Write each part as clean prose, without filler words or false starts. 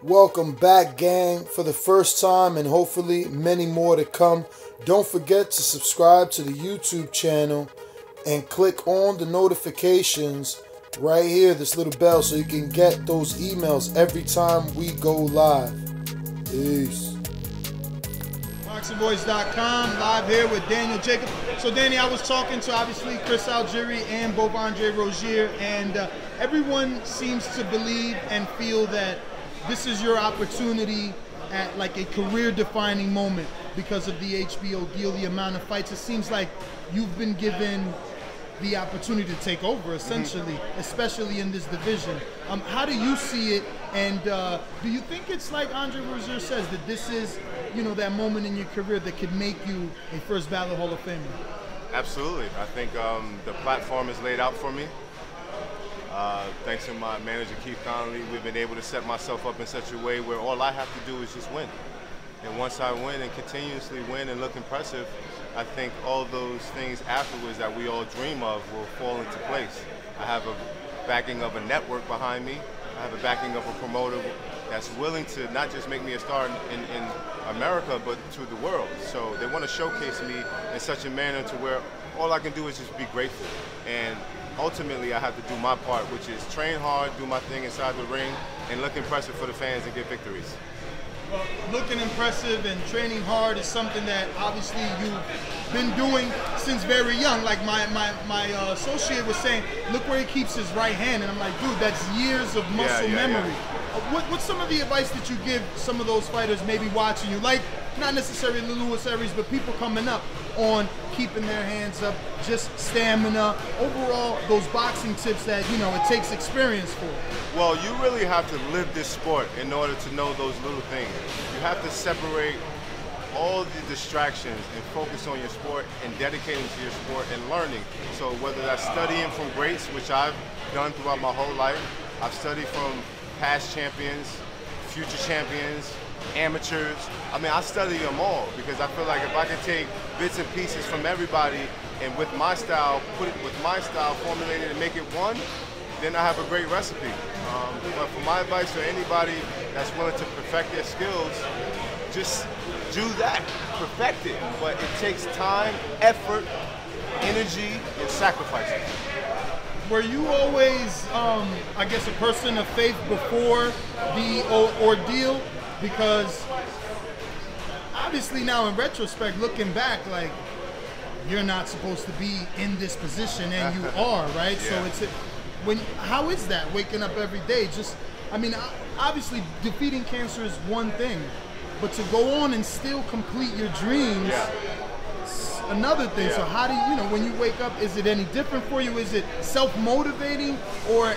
Welcome back, gang, for the first time and hopefully many more to come. Don't forget to subscribe to the YouTube channel and click on the notifications right here, this little bell, so you can get those emails every time we go live. Peace. ThaBoxingvoice.com, live here with Daniel Jacob. So Danny, I was talking to obviously Chris Algieri and both Andre Rozier, and everyone seems to believe and feel that this is your opportunity at like a career-defining moment because of the HBO deal, the amount of fights. It seems like you've been given the opportunity to take over, essentially, especially in this division. How do you see it? And do you think it's like Andre Rozier says, that this is, you know, that moment in your career that could make you a first ballot Hall of Famer? Absolutely. I think the platform is laid out for me. Thanks to my manager, Keith Connolly, we've been able to set myself up in such a way where all I have to do is just win. And once I win and continuously win and look impressive, I think all those things afterwards that we all dream of will fall into place. I have a backing of a network behind me. I have a backing of a promoter that's willing to not just make me a star in America, but to the world. So they want to showcase me in such a manner to where all I can do is just be grateful. And ultimately, I have to do my part, which is train hard, do my thing inside the ring, and look impressive for the fans and get victories. Well, looking impressive and training hard is something that obviously you've been doing since very young. Like my associate was saying, look where he keeps his right hand, and I'm like, dude, that's years of muscle memory. Yeah. What's some of the advice that you give some of those fighters maybe watching you, like not necessarily the Lewis Aries, but people coming up, on keeping their hands up, just stamina, overall those boxing tips that, you know, it takes experience for? Well, you really have to live this sport in order to know those little things. You have to separate all the distractions and focus on your sport and dedicating to your sport and learning. So whether that's studying from greats, which I've done throughout my whole life, I've studied from past champions, future champions, amateurs. I mean, I study them all because I feel like if I can take bits and pieces from everybody and with my style, put it with my style, formulate it and make it one, then I have a great recipe. But for my advice to anybody that's willing to perfect their skills, just do that, perfect it. But it takes time, effort, energy, and sacrifices. Were you always, I guess, a person of faith before the ordeal? Because obviously now in retrospect, looking back, like, you're not supposed to be in this position and you are, right? Yeah. So how is that, waking up every day? Just, I mean, obviously defeating cancer is one thing, but to go on and still complete your dreams, it's another thing. So how do you, when you wake up, is it any different for you? Is it self-motivating, or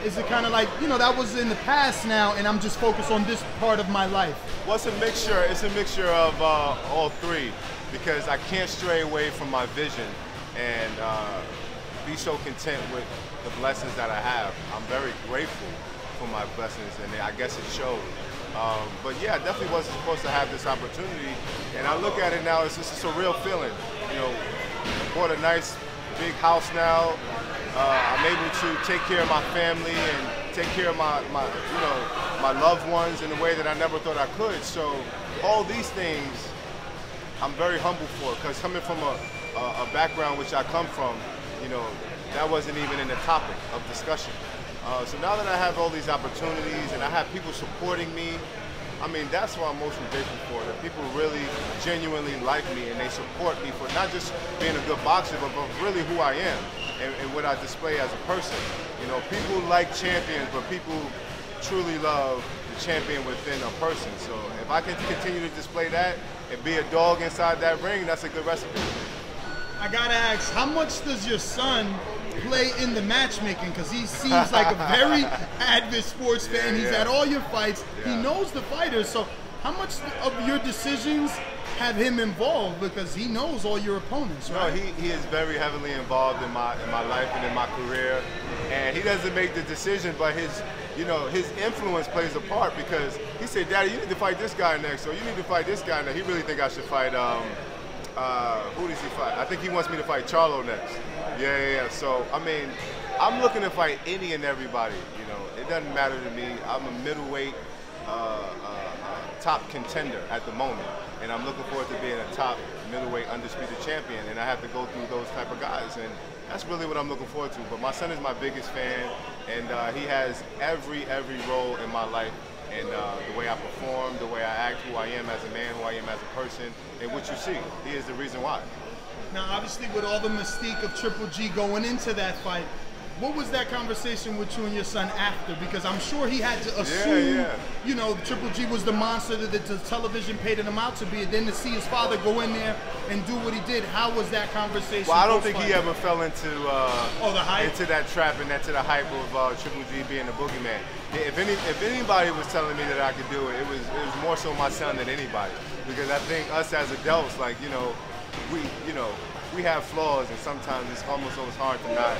is it kind of like, that was in the past now and I'm just focused on this part of my life? Well, it's a mixture. It's a mixture of all three, because I can't stray away from my vision and be so content with the blessings that I have. I'm very grateful for my blessings, and I guess it shows. But yeah, I definitely wasn't supposed to have this opportunity, and I look at it now, it's just a surreal feeling. I bought a nice big house now. I'm able to take care of my family and take care of my loved ones in a way that I never thought I could. So all these things I'm very humble for, because coming from a background which I come from, that wasn't even in the topic of discussion. So now that I have all these opportunities and I have people supporting me, I mean, that's what I'm most grateful for, that people really genuinely like me and they support me for not just being a good boxer, but really who I am and what I display as a person. People like champions, but people truly love the champion within a person. So if I can continue to display that and be a dog inside that ring, that's a good recipe. I gotta ask, how much does your son play in the matchmaking? Because he seems like a very avid sports fan. He's at all your fights. He knows the fighters. So how much of your decisions have him involved, because he knows all your opponents, right? No, he is very heavily involved in my life and in my career, and he doesn't make the decision, but his influence plays a part, because he said, "Daddy, you need to fight this guy next, or you need to fight this guy next." He really think I should fight. Who does he fight? I think he wants me to fight Charlo next. Yeah. So I mean, I'm looking to fight any and everybody. It doesn't matter to me. I'm a middleweight. top contender at the moment, and I'm looking forward to being a top middleweight undisputed champion, and I have to go through those type of guys, and that's really what I'm looking forward to. But my son is my biggest fan, and he has every role in my life, and the way I perform, the way I act, who I am as a man, who I am as a person, and what you see, he is the reason why. Now, obviously, with all the mystique of Triple G going into that fight, what was that conversation with you and your son after? Because I'm sure he had to assume, you know, Triple G was the monster that the television paid him out to be, and then to see his father go in there and do what he did. How was that conversation? Well, I don't think he ever fell into the hype? into that trap and into the hype of Triple G being a boogeyman. If anybody was telling me that I could do it, it was more so my son than anybody. Because I think us as adults, like, we have flaws, and sometimes it's almost hard to not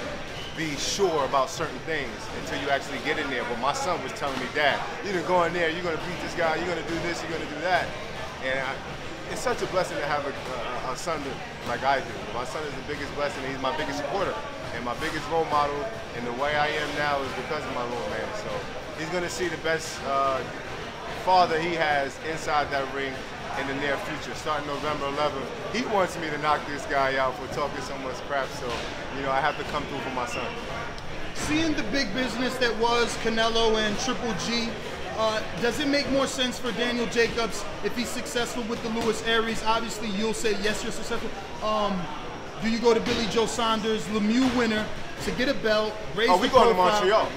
be sure about certain things until you actually get in there. But my son was telling me, Dad, you're gonna go in there, you're gonna beat this guy, you're gonna do this, you're gonna do that. And it's such a blessing to have a son like I do. My son is the biggest blessing. He's my biggest supporter and my biggest role model. And the way I am now is because of my little man. So he's gonna see the best father he has inside that ring in the near future, starting November 11th. He wants me to knock this guy out for talking so much crap, so, I have to come through for my son. Seeing the big business that was Canelo and Triple G, does it make more sense for Daniel Jacobs if he's successful with the Lewis Arias? Obviously, you'll say, yes, you're successful. Do you go to Billy Joe Saunders, Lemieux winner, to get a belt, raise the profile? We going to Montreal.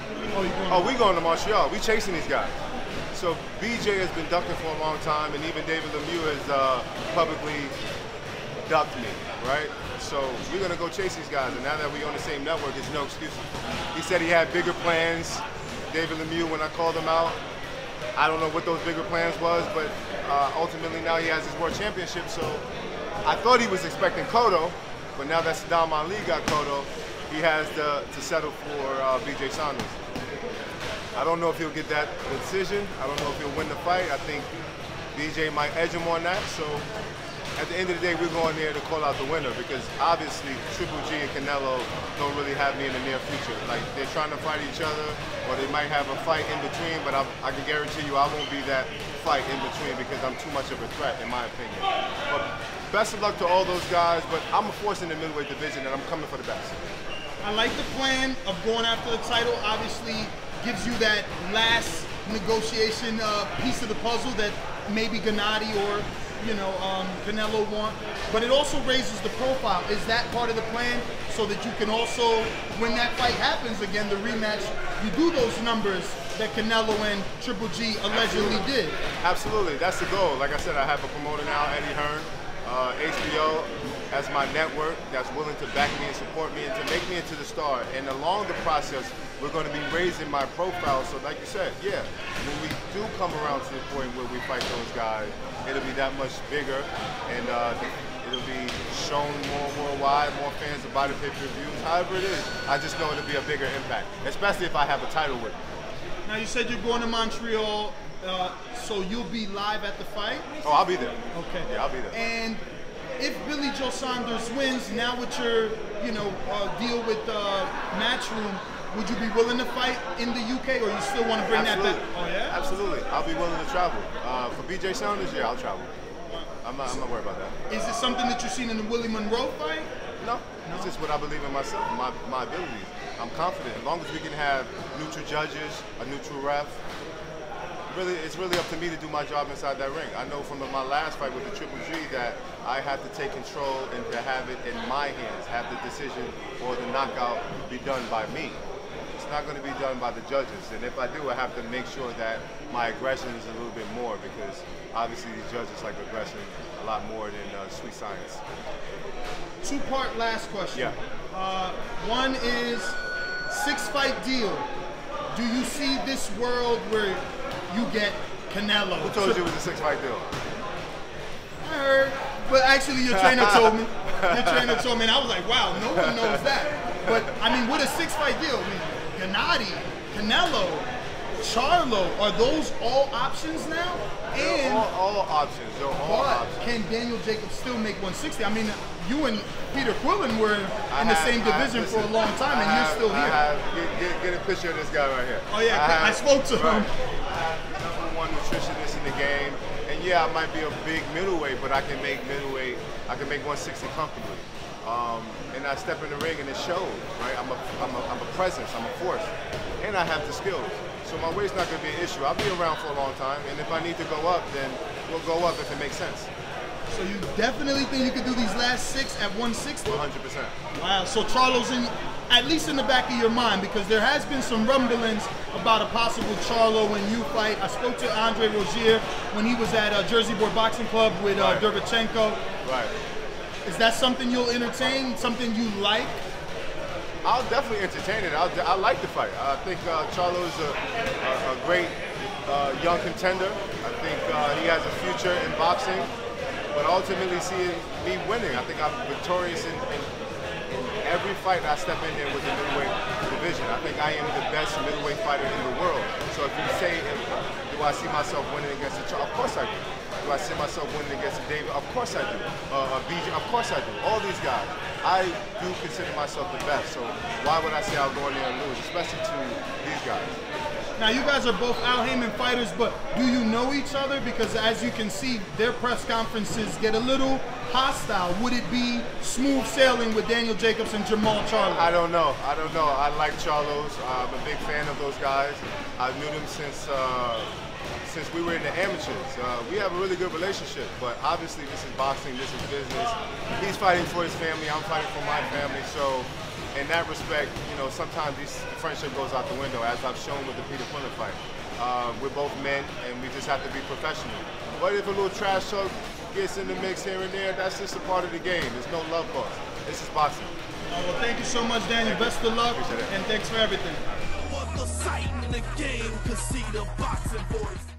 We going to Montreal. We chasing these guys. So BJ has been ducking for a long time, and even David Lemieux has publicly ducked me, right? So we're gonna go chase these guys, and now that we're on the same network, there's no excuses. He said he had bigger plans, David Lemieux, when I called him out. I don't know what those bigger plans was, but ultimately now he has his world championship, so I thought he was expecting Cotto, but now that Saddam Ali got Cotto, he has to settle for BJ Saunders. I don't know if he'll get that decision. I don't know if he'll win the fight. I think BJ might edge him on that. So at the end of the day, we're going there to call out the winner, because obviously Triple G and Canelo don't really have me in the near future. Like, they're trying to fight each other, or they might have a fight in between, but I can guarantee you I won't be that fight in between, because I'm too much of a threat, in my opinion. But best of luck to all those guys, but I'm a force in the middleweight division, and I'm coming for the best. I like the plan of going after the title. Obviously, gives you that last negotiation piece of the puzzle that maybe Gennady or Canelo want, but it also raises the profile. Is that part of the plan, so that you can also, when that fight happens again, the rematch, you do those numbers that Canelo and Triple G allegedly did? Absolutely, that's the goal. Like I said, I have a promoter now, Eddie Hearn, HBO as my network that's willing to back me and support me and to make me into the star. And along the process, we're going to be raising my profile. So like you said, yeah, when we do come around to the point where we fight those guys, it'll be that much bigger, and it'll be shown more worldwide, more fans will buy the pay-per-views. However it is, I just know it'll be a bigger impact, especially if I have a title with it. Now, you said you're going to Montreal, so you'll be live at the fight? Oh, I'll be there. Okay. Yeah, I'll be there. And if Billy Joe Saunders wins, now with your, deal with Matchroom, would you be willing to fight in the UK, or you still want to bring that back? Oh, yeah? Absolutely. I'll be willing to travel. For BJ Saunders, yeah, I'll travel. I'm not worried about that. Is it something that you've seen in the Willie Monroe fight? No. It's just what I believe in myself, my abilities. I'm confident. As long as we can have neutral judges, a neutral ref, it's really up to me to do my job inside that ring. I know from my last fight with the Triple G that I have to take control and to have it in my hands, have the decision or the knockout be done by me. It's not going to be done by the judges. And if I do, I have to make sure that my aggression is a little bit more, because obviously these judges like aggression a lot more than sweet science. Two-part last question. Yeah. One is 6-fight deal. Do you see this world where you get Canelo? Who told you it was a 6-fight deal? I heard, but actually your trainer told me. Your trainer told me, and I was like, wow, no one knows that. But I mean, what a 6-fight deal? I mean, Gennady, Canelo, Charlo, are those all options now? They're all options. They're all options. Can Daniel Jacobs still make 160? I mean, you and Peter Quillen were in the same division for a long time, and you're still here. Get a picture of this guy right here. Oh yeah, I spoke to him. Number one yeah, I might be a big middleweight, but I can make middleweight. I can make 160 comfortably. And I step in the ring and it shows, right? I'm a presence, I'm a force, and I have the skills. So my weight's not going to be an issue. I'll be around for a long time, and if I need to go up, then we'll go up if it makes sense. So you definitely think you could do these last 6 at 160? 100%. Wow, so Charlo's at least in the back of your mind, because there has been some rumblings about a possible Charlo and you fight. I spoke to Andre Rozier when he was at Jersey Board Boxing Club with Derevchenko. Right. Is that something you'll entertain, something you like? I'll definitely entertain it. I like the fight. I think Charlo is a great young contender. I think he has a future in boxing, but ultimately seeing me winning, I think I'm victorious in every fight I step in there with the middleweight division. I think I am the best middleweight fighter in the world. So if you say, do I see myself winning against a Charlo? Of course I do. Do I see myself winning against a David? Of course I do. BJ? Of course I do. All these guys. I do consider myself the best. So why would I say I'll go in there and lose, especially to these guys? Now, you guys are both Al Haymon fighters, but do you know each other? Because as you can see, their press conferences get a little hostile. Would it be smooth sailing with Daniel Jacobs and Jamal Charlo? I don't know. I like Charlos. I'm a big fan of those guys. I knew them since we were in the amateurs. We have a really good relationship, but obviously this is boxing, this is business. He's fighting for his family, I'm fighting for my family, so in that respect, you know, sometimes the friendship goes out the window, as I've shown with the Peter Quinlan fight. We're both men, and we just have to be professional. But if a little trash talk gets in the mix here and there, that's just a part of the game. There's no love lost. This is boxing. Well, thank you so much, Daniel. Best of luck, and thanks for everything. The sight in the game, 'cause see the boxing voice.